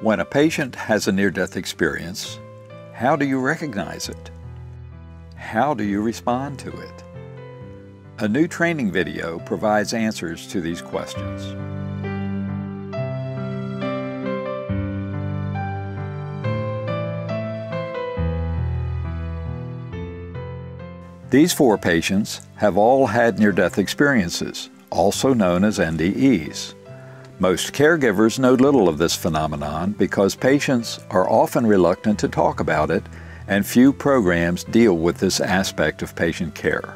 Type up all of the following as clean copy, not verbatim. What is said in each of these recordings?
When a patient has a near-death experience, how do you recognize it? How do you respond to it? A new training video provides answers to these questions. These 4 patients have all had near-death experiences, also known as NDEs. Most caregivers know little of this phenomenon because patients are often reluctant to talk about it, and few programs deal with this aspect of patient care.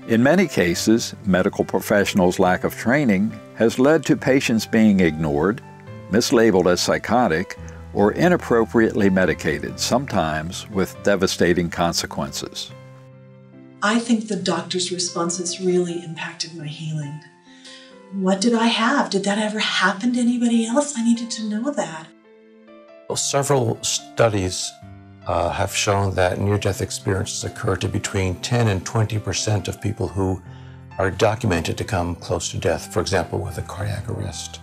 In many cases, medical professionals' lack of training has led to patients being ignored, mislabeled as psychotic, or inappropriately medicated, sometimes with devastating consequences. I think the doctor's responses really impacted my healing. What did I have? Did that ever happen to anybody else? I needed to know that. Well, several studies have shown that near-death experiences occur to between 10 and 20% of people who are documented to come close to death, for example, with a cardiac arrest.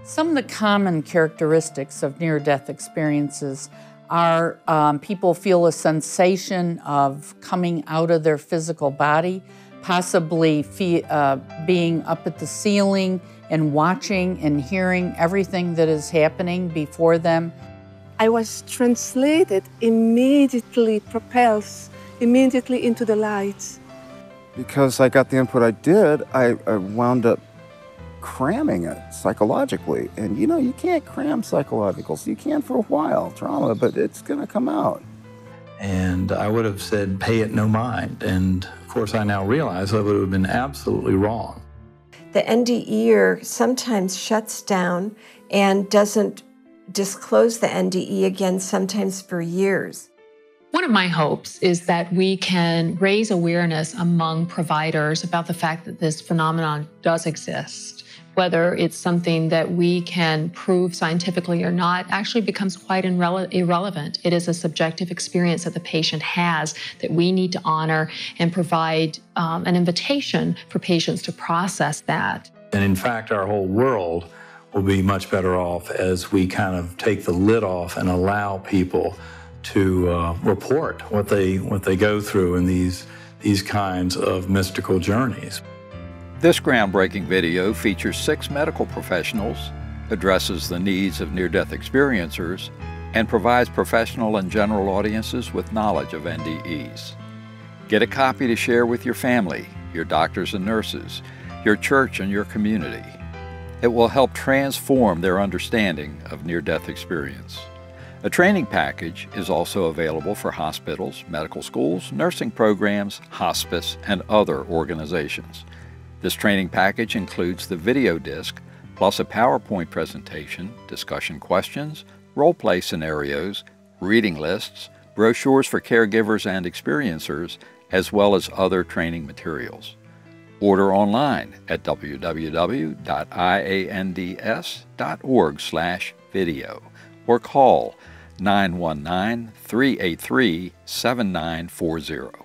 Some of the common characteristics of near-death experiences are people feel a sensation of coming out of their physical body, possibly being up at the ceiling and watching and hearing everything that is happening before them. I was translated, immediately propelled, immediately into the light. Because I got the input I did, I wound up cramming it psychologically. And you know, you can't cram psychologicals. You can for a while, trauma, but it's gonna come out. And I would have said, pay it no mind. And of course, I now realize I would have been absolutely wrong. The NDEer sometimes shuts down and doesn't disclose the NDE again, sometimes for years. One of my hopes is that we can raise awareness among providers about the fact that this phenomenon does exist. Whether it's something that we can prove scientifically or not actually becomes quite irrelevant. It is a subjective experience that the patient has that we need to honor and provide an invitation for patients to process that. And in fact, our whole world will be much better off as we kind of take the lid off and allow people to report what they go through in these kinds of mystical journeys. This groundbreaking video features 6 medical professionals, addresses the needs of near-death experiencers, and provides professional and general audiences with knowledge of NDEs. Get a copy to share with your family, your doctors and nurses, your church and your community. It will help transform their understanding of near-death experience. A training package is also available for hospitals, medical schools, nursing programs, hospice, and other organizations. This training package includes the video disc, plus a PowerPoint presentation, discussion questions, role-play scenarios, reading lists, brochures for caregivers and experiencers, as well as other training materials. Order online at www.iands.org/video or call 919-383-7940.